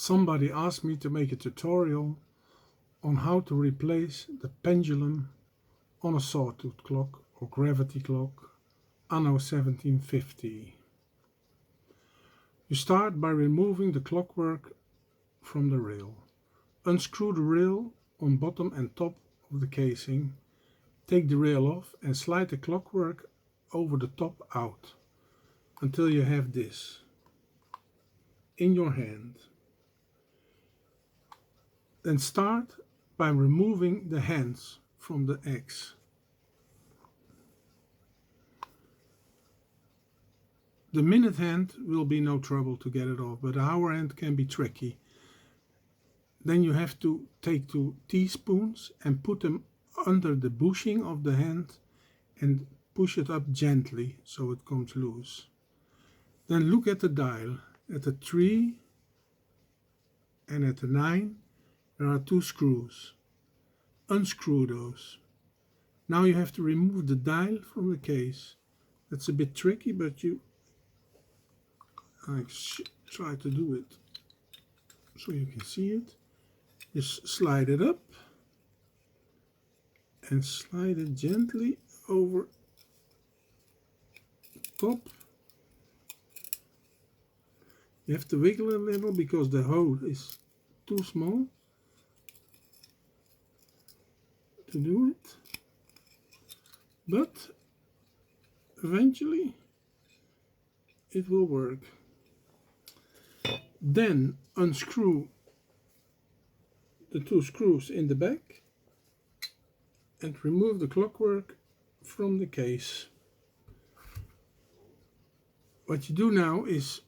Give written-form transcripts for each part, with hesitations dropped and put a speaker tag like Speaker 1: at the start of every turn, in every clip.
Speaker 1: Somebody asked me to make a tutorial on how to replace the pendulum on a sawtooth clock or gravity clock Anno 1750. You start by removing the clockwork from the rail. Unscrew the rail on bottom and top of the casing. Take the rail off and slide the clockwork over the top out until you have this in your hand. Then start by removing the hands from the X. The minute hand will be no trouble to get it off, but the hour hand can be tricky. Then you have to take 2 teaspoons and put them under the bushing of the hand and push it up gently so it comes loose. Then look at the dial. At the 3 and at the 9 there are 2 screws. Unscrew those. Now you have to remove the dial from the case. That's a bit tricky, but I try to do it so you can see it. Just slide it up and slide it gently over top. You have to wiggle a little because the hole is too small to do it, but eventually it will work. Then unscrew the 2 screws in the back and remove the clockwork from the case. What you do now is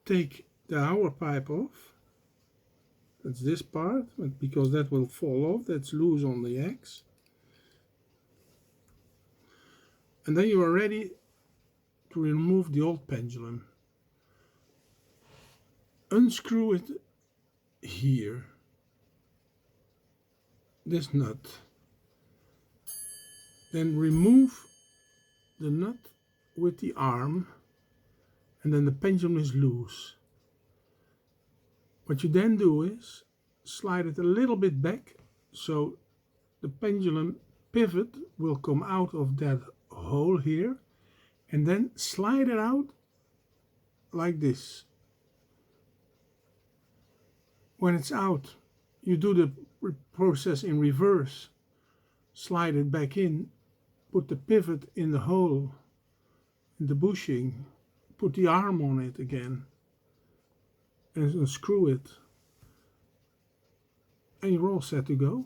Speaker 1: take the hour pipe off. That's this part, because that will fall off, that's loose on the X. And then you are ready to remove the old pendulum. Unscrew it here, this nut. Then remove the nut with the arm, and then the pendulum is loose. What you then do is slide it a little bit back so the pendulum pivot will come out of that hole here, and then slide it out like this. When it's out, you do the process in reverse. Slide it back in, put the pivot in the hole, in the bushing, put the arm on it again, and unscrew it, and you're all set to go.